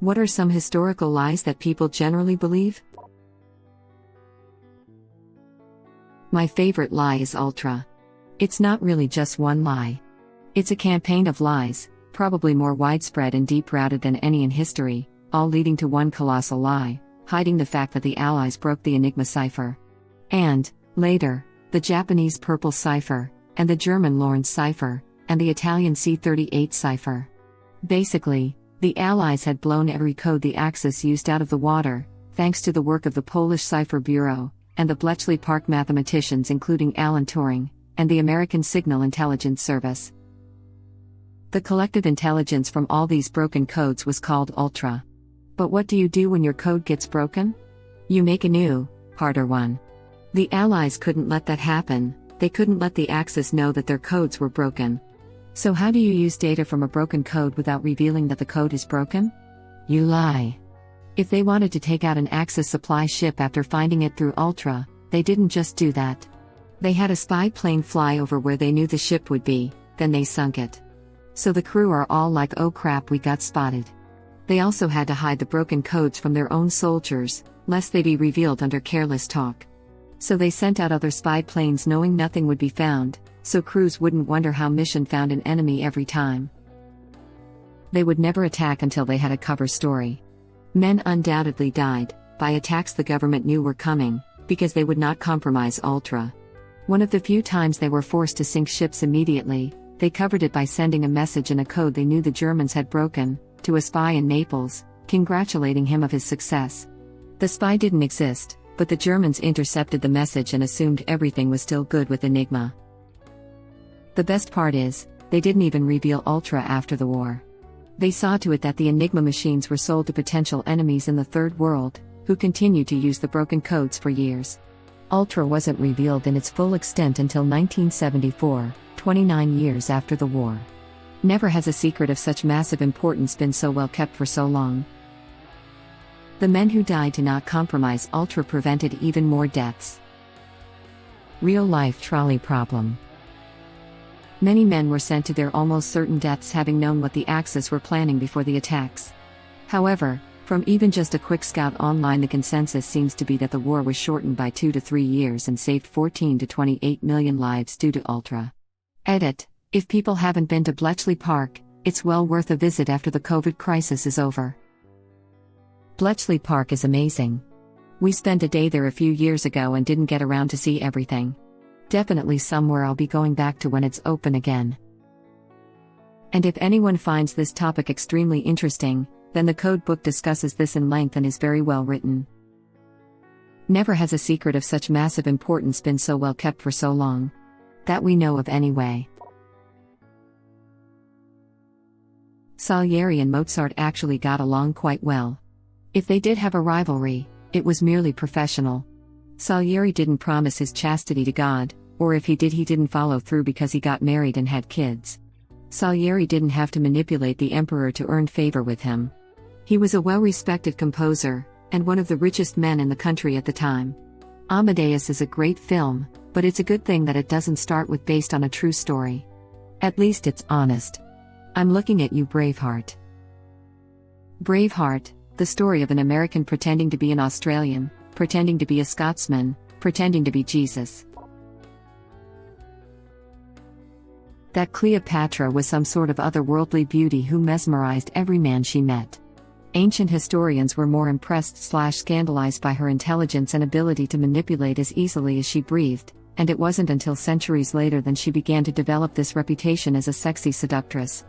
What are some historical lies that people generally believe? My favorite lie is ultra. It's not really just one lie. It's a campaign of lies, probably more widespread and deep-rooted than any in history, all leading to one colossal lie, hiding the fact that the Allies broke the Enigma cipher. And, later, the Japanese Purple cipher, and the German Lorentz cipher, and the Italian C38 cipher. Basically, the Allies had blown every code the Axis used out of the water, thanks to the work of the Polish Cipher Bureau, and the Bletchley Park mathematicians including Alan Turing, and the American Signal Intelligence Service. The collective intelligence from all these broken codes was called Ultra. But what do you do when your code gets broken? You make a new, harder one. The Allies couldn't let that happen, they couldn't let the Axis know that their codes were broken. So how do you use data from a broken code without revealing that the code is broken? You lie. If they wanted to take out an Axis supply ship after finding it through Ultra, they didn't just do that. They had a spy plane fly over where they knew the ship would be, then they sunk it. So the crew are all like, oh crap, we got spotted. They also had to hide the broken codes from their own soldiers, lest they be revealed under careless talk. So they sent out other spy planes knowing nothing would be found, so crews wouldn't wonder how mission found an enemy every time. They would never attack until they had a cover story. Men undoubtedly died, by attacks the government knew were coming, because they would not compromise Ultra. One of the few times they were forced to sink ships immediately, they covered it by sending a message in a code they knew the Germans had broken, to a spy in Naples, congratulating him of his success. The spy didn't exist, but the Germans intercepted the message and assumed everything was still good with Enigma. The best part is, they didn't even reveal Ultra after the war. They saw to it that the Enigma machines were sold to potential enemies in the Third World, who continued to use the broken codes for years. Ultra wasn't revealed in its full extent until 1974, 29 years after the war. Never has a secret of such massive importance been so well kept for so long. The men who died to not compromise Ultra prevented even more deaths. Real-life trolley problem. Many men were sent to their almost certain deaths having known what the Axis were planning before the attacks. However, from even just a quick scout online, the consensus seems to be that the war was shortened by 2 to 3 years and saved 14 to 28 million lives due to Ultra. Edit: if people haven't been to Bletchley Park, it's well worth a visit after the COVID crisis is over. Bletchley Park is amazing. We spent a day there a few years ago and didn't get around to see everything. Definitely somewhere I'll be going back to when it's open again. And if anyone finds this topic extremely interesting, then the code book discusses this in length and is very well written. Never has a secret of such massive importance been so well kept for so long. That we know of anyway. Salieri and Mozart actually got along quite well. If they did have a rivalry, it was merely professional. Salieri didn't promise his chastity to God, or if he did, he didn't follow through because he got married and had kids. Salieri didn't have to manipulate the emperor to earn favor with him. He was a well-respected composer, and one of the richest men in the country at the time. Amadeus is a great film, but it's a good thing that it doesn't start with based on a true story. At least it's honest. I'm looking at you, Braveheart. Braveheart, the story of an American pretending to be an Australian, pretending to be a Scotsman, pretending to be Jesus. That Cleopatra was some sort of otherworldly beauty who mesmerized every man she met. Ancient historians were more impressed/scandalized by her intelligence and ability to manipulate as easily as she breathed, and it wasn't until centuries later that she began to develop this reputation as a sexy seductress.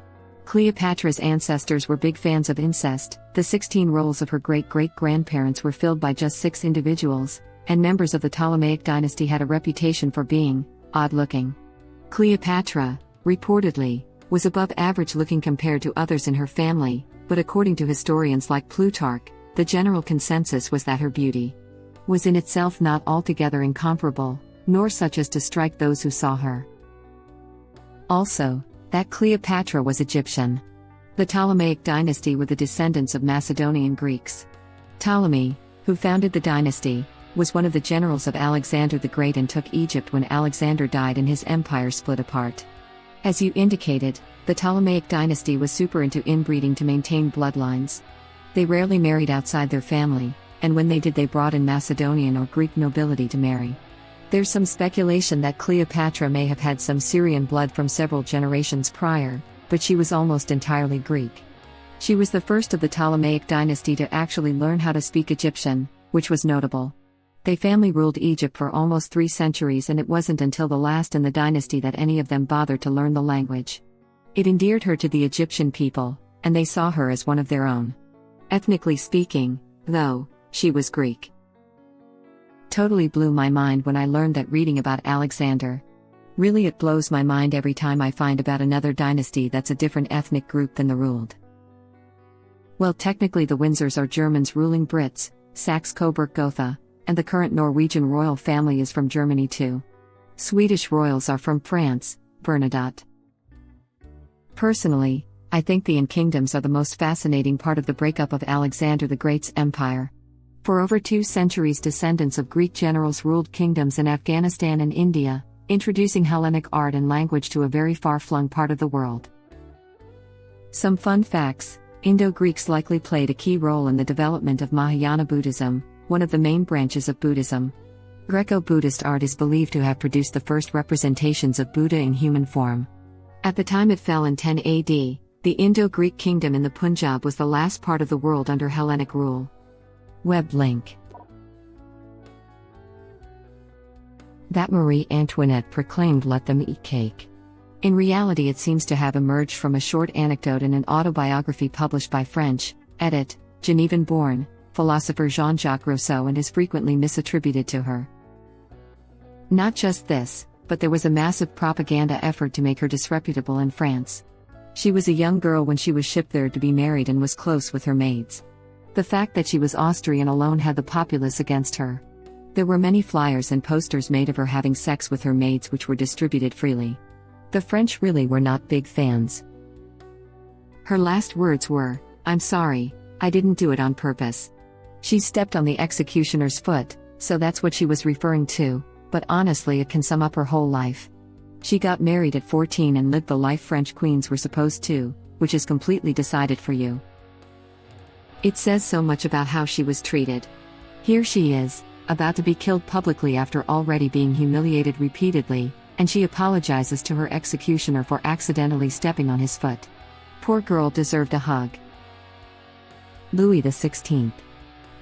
Cleopatra's ancestors were big fans of incest. The 16 roles of her great-great-grandparents were filled by just 6 individuals, and members of the Ptolemaic dynasty had a reputation for being odd-looking. Cleopatra, reportedly, was above average looking compared to others in her family, but according to historians like Plutarch, the general consensus was that her beauty was in itself not altogether incomparable, nor such as to strike those who saw her. Also, that Cleopatra was Egyptian. The Ptolemaic dynasty were the descendants of Macedonian Greeks. Ptolemy, who founded the dynasty, was one of the generals of Alexander the Great and took Egypt when Alexander died and his empire split apart. As you indicated, the Ptolemaic dynasty was super into inbreeding to maintain bloodlines. They rarely married outside their family, and when they did, they brought in Macedonian or Greek nobility to marry. There's some speculation that Cleopatra may have had some Syrian blood from several generations prior, but she was almost entirely Greek. She was the first of the Ptolemaic dynasty to actually learn how to speak Egyptian, which was notable. They family ruled Egypt for almost 3 centuries, and it wasn't until the last in the dynasty that any of them bothered to learn the language. It endeared her to the Egyptian people, and they saw her as one of their own. Ethnically speaking, though, she was Greek. Totally blew my mind when I learned that reading about Alexander. Really, it blows my mind every time I find about another dynasty that's a different ethnic group than the ruled. Well, technically the Windsors are Germans ruling Brits, Saxe-Coburg-Gotha, and the current Norwegian royal family is from Germany too. Swedish royals are from France, Bernadotte. Personally, I think the kingdoms are the most fascinating part of the breakup of Alexander the Great's empire. For over 2 centuries, descendants of Greek generals ruled kingdoms in Afghanistan and India, introducing Hellenic art and language to a very far-flung part of the world. Some fun facts: Indo-Greeks likely played a key role in the development of Mahayana Buddhism, one of the main branches of Buddhism. Greco-Buddhist art is believed to have produced the first representations of Buddha in human form. At the time it fell in 10 AD, the Indo-Greek kingdom in the Punjab was the last part of the world under Hellenic rule. Web link. That Marie Antoinette proclaimed "let them eat cake." In reality, it seems to have emerged from a short anecdote in an autobiography published by French, edit, Genevan-born, philosopher Jean-Jacques Rousseau, and is frequently misattributed to her. Not just this, but there was a massive propaganda effort to make her disreputable in France. She was a young girl when she was shipped there to be married and was close with her maids. The fact that she was Austrian alone had the populace against her. There were many flyers and posters made of her having sex with her maids, which were distributed freely. The French really were not big fans. Her last words were, "I'm sorry, I didn't do it on purpose." She stepped on the executioner's foot, so that's what she was referring to, but honestly it can sum up her whole life. She got married at 14 and lived the life French queens were supposed to, which is completely decided for you. It says so much about how she was treated. Here she is, about to be killed publicly after already being humiliated repeatedly, and she apologizes to her executioner for accidentally stepping on his foot. Poor girl deserved a hug. Louis XVI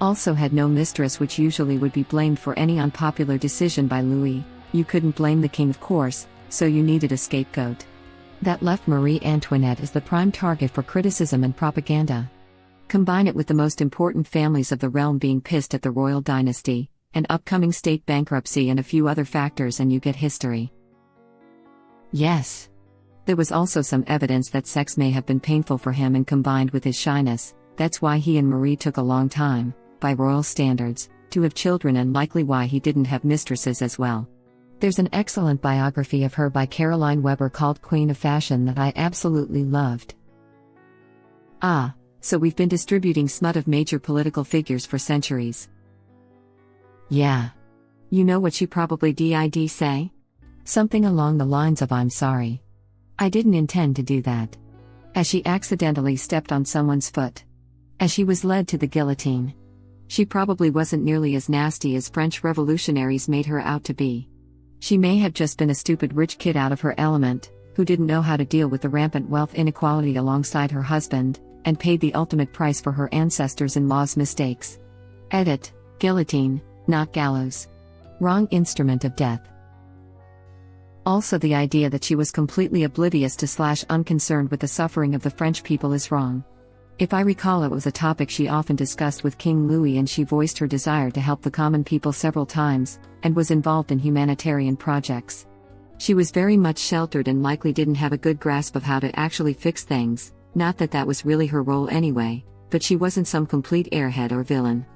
also had no mistress, which usually would be blamed for any unpopular decision by Louis. You couldn't blame the king, of course, so you needed a scapegoat. That left Marie Antoinette as the prime target for criticism and propaganda. Combine it with the most important families of the realm being pissed at the royal dynasty, an upcoming state bankruptcy, and a few other factors, and you get history. Yes. There was also some evidence that sex may have been painful for him, and combined with his shyness, that's why he and Marie took a long time, by royal standards, to have children, and likely why he didn't have mistresses as well. There's an excellent biography of her by Caroline Weber called Queen of Fashion that I absolutely loved. So we've been distributing smut of major political figures for centuries. Yeah. You know what she probably did say? Something along the lines of, "I'm sorry. I didn't intend to do that." As she accidentally stepped on someone's foot. As she was led to the guillotine. She probably wasn't nearly as nasty as French revolutionaries made her out to be. She may have just been a stupid rich kid out of her element, who didn't know how to deal with the rampant wealth inequality alongside her husband, and paid the ultimate price for her ancestors-in-law's mistakes. Edit, guillotine, not gallows. Wrong instrument of death. Also, the idea that she was completely oblivious to / unconcerned with the suffering of the French people is wrong. If I recall, it was a topic she often discussed with King Louis, and she voiced her desire to help the common people several times, and was involved in humanitarian projects. She was very much sheltered and likely didn't have a good grasp of how to actually fix things, not that that was really her role anyway, but she wasn't some complete airhead or villain.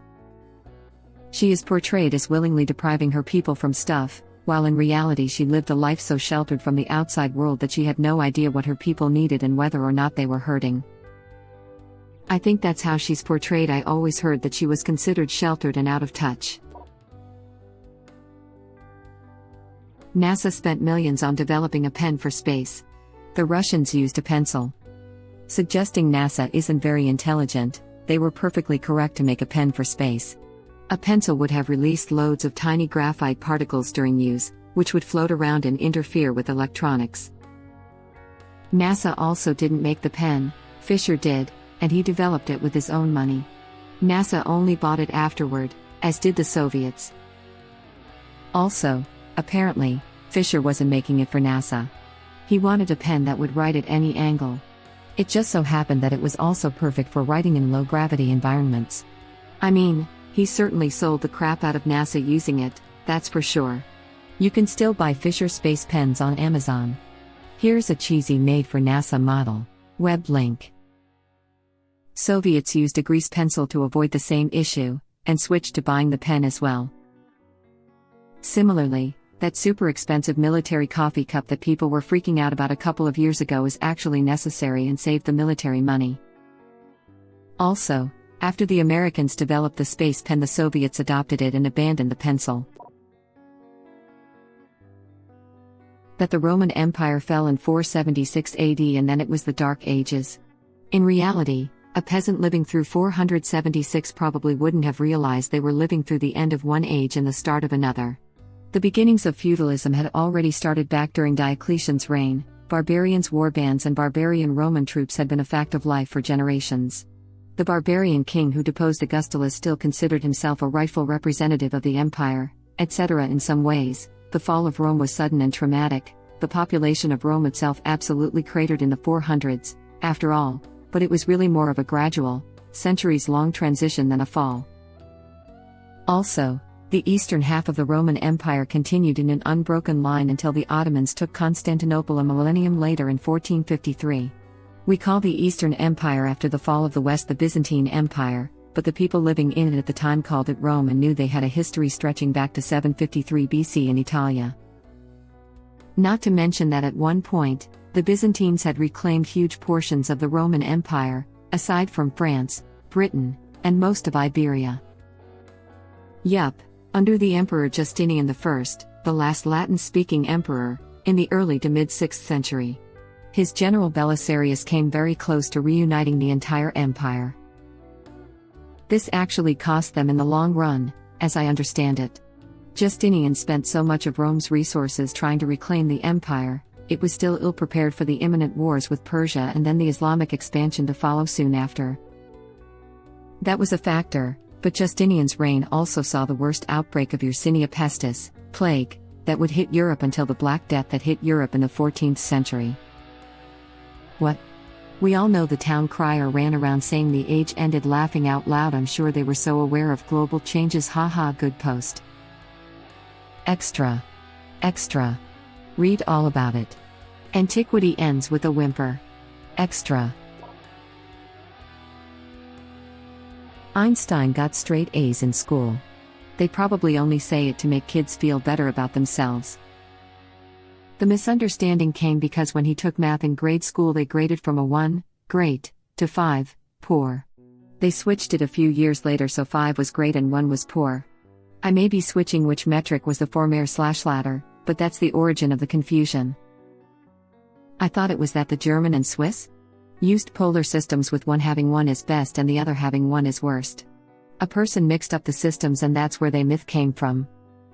She is portrayed as willingly depriving her people from stuff, while in reality she lived a life so sheltered from the outside world that she had no idea what her people needed and whether or not they were hurting. I think that's how she's portrayed. I always heard that she was considered sheltered and out of touch. NASA spent millions on developing a pen for space. The Russians used a pencil. Suggesting NASA isn't very intelligent, they were perfectly correct to make a pen for space. A pencil would have released loads of tiny graphite particles during use, which would float around and interfere with electronics. NASA also didn't make the pen, Fisher did, and he developed it with his own money. NASA only bought it afterward, as did the Soviets. Also, apparently, Fisher wasn't making it for NASA. He wanted a pen that would write at any angle. It just so happened that it was also perfect for writing in low-gravity environments. I mean, he certainly sold the crap out of NASA using it, that's for sure. You can still buy Fisher Space Pens on Amazon. Here's a cheesy made-for-NASA model. Web link. Soviets used a grease pencil to avoid the same issue, and switched to buying the pen as well. Similarly, that super expensive military coffee cup that people were freaking out about a couple of years ago is actually necessary and saved the military money. Also, after the Americans developed the space pen, the Soviets adopted it and abandoned the pencil. That the Roman Empire fell in 476 AD and then it was the Dark Ages. In reality, a peasant living through 476 probably wouldn't have realized they were living through the end of one age and the start of another. The beginnings of feudalism had already started back during Diocletian's reign. Barbarians' war bands and barbarian Roman troops had been a fact of life for generations. The barbarian king who deposed Augustulus still considered himself a rightful representative of the empire, etc. In some ways, the fall of Rome was sudden and traumatic. The population of Rome itself absolutely cratered in the 400s, after all, but it was really more of a gradual, centuries-long transition than a fall. Also, the eastern half of the Roman Empire continued in an unbroken line until the Ottomans took Constantinople a millennium later in 1453. We call the Eastern Empire after the fall of the West the Byzantine Empire, but the people living in it at the time called it Rome and knew they had a history stretching back to 753 BC in Italia. Not to mention that at one point, the Byzantines had reclaimed huge portions of the Roman Empire, aside from France, Britain, and most of Iberia. Yup, under the Emperor Justinian I, the last Latin-speaking emperor, in the early to mid-6th century. His general Belisarius came very close to reuniting the entire empire. This actually cost them in the long run, as I understand it. Justinian spent so much of Rome's resources trying to reclaim the empire, it was still ill-prepared for the imminent wars with Persia and then the Islamic expansion to follow soon after. That was a factor, but Justinian's reign also saw the worst outbreak of Yersinia pestis, plague, that would hit Europe until the Black Death that hit Europe in the 14th century. What? We all know the town crier ran around saying the age ended laughing out loud. I'm sure they were so aware of global changes. Haha, good post. Extra. Read all about it. Antiquity ends with a whimper. Extra. Einstein got straight A's in school. They probably only say it to make kids feel better about themselves. The misunderstanding came because when he took math in grade school they graded from a 1, great, to 5, poor. They switched it a few years later so 5 was great and 1 was poor. I may be switching which metric was the former/latter, but that's the origin of the confusion. I thought it was that the German and Swiss used polar systems with one having 1 is best and the other having 1 is worst. A person mixed up the systems and that's where the myth came from.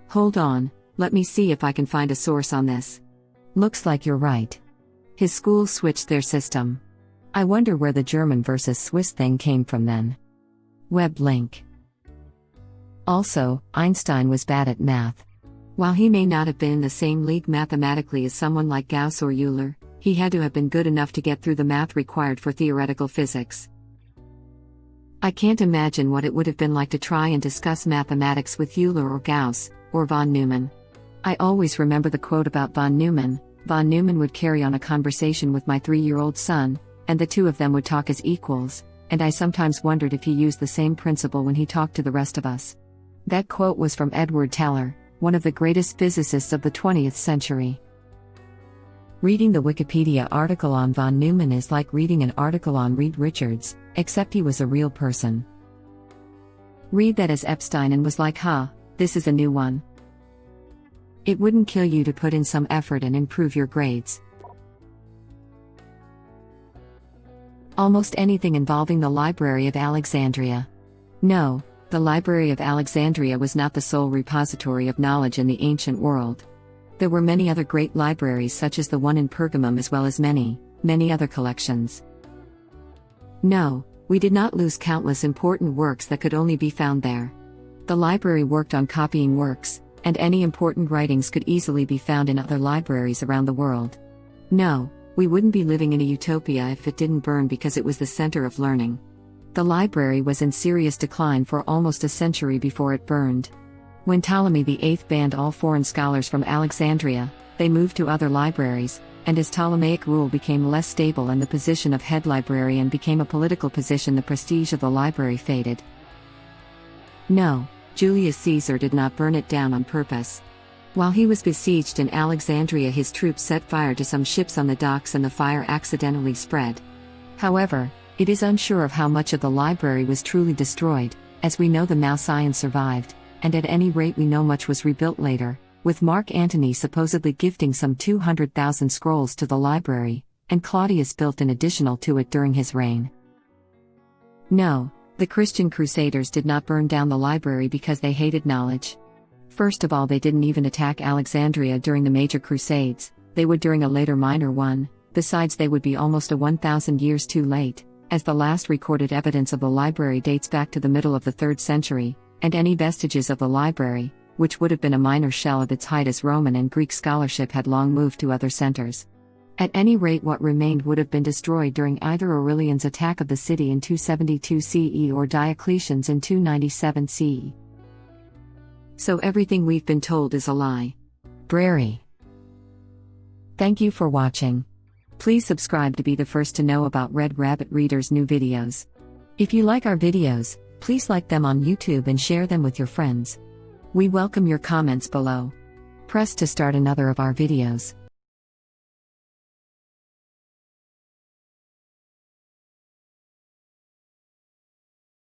Hold on, let me see if I can find a source on this. Looks like you're right. His school switched their system. I wonder where the German versus Swiss thing came from then. Web link. Also, Einstein was bad at math. While he may not have been in the same league mathematically as someone like Gauss or Euler, he had to have been good enough to get through the math required for theoretical physics. I can't imagine what it would have been like to try and discuss mathematics with Euler or Gauss, or von Neumann. I always remember the quote about von Neumann. Von Neumann would carry on a conversation with my 3-year-old son, and the two of them would talk as equals, and I sometimes wondered if he used the same principle when he talked to the rest of us. That quote was from Edward Teller, one of the greatest physicists of the 20th century. Reading the Wikipedia article on von Neumann is like reading an article on Reed Richards, except he was a real person. Read that as Epstein and was like, this is a new one. It wouldn't kill you to put in some effort and improve your grades. Almost anything involving the Library of Alexandria. No, the Library of Alexandria was not the sole repository of knowledge in the ancient world. There were many other great libraries such as the one in Pergamum as well as many, many other collections. No, we did not lose countless important works that could only be found there. The library worked on copying works, and any important writings could easily be found in other libraries around the world. No, we wouldn't be living in a utopia if it didn't burn because it was the center of learning. The library was in serious decline for almost a century before it burned. When Ptolemy VIII banned all foreign scholars from Alexandria, they moved to other libraries, and as Ptolemaic rule became less stable and the position of head librarian became a political position, the prestige of the library faded. No, Julius Caesar did not burn it down on purpose. While he was besieged in Alexandria, his troops set fire to some ships on the docks and the fire accidentally spread. However, it is unsure of how much of the library was truly destroyed, as we know the mouse iron survived, and at any rate we know much was rebuilt later, with Mark Antony supposedly gifting some 200,000 scrolls to the library, and Claudius built an additional to it during his reign. No, the Christian Crusaders did not burn down the library because they hated knowledge. First of all, they didn't even attack Alexandria during the major crusades, they would during a later minor one. Besides, they would be almost 1,000 years too late, as the last recorded evidence of the library dates back to the middle of the 3rd century, and any vestiges of the library, which would have been a minor shell of its height as Roman and Greek scholarship had long moved to other centers. At any rate, what remained would have been destroyed during either Aurelian's attack of the city in 272 CE or Diocletian's in 297 CE. So everything we've been told is a lie. Brary. Thank you for watching. Please subscribe to be the first to know about Red Rabbit Reader's new videos. If you like our videos, please like them on YouTube and share them with your friends. We welcome your comments below. Press to start another of our videos.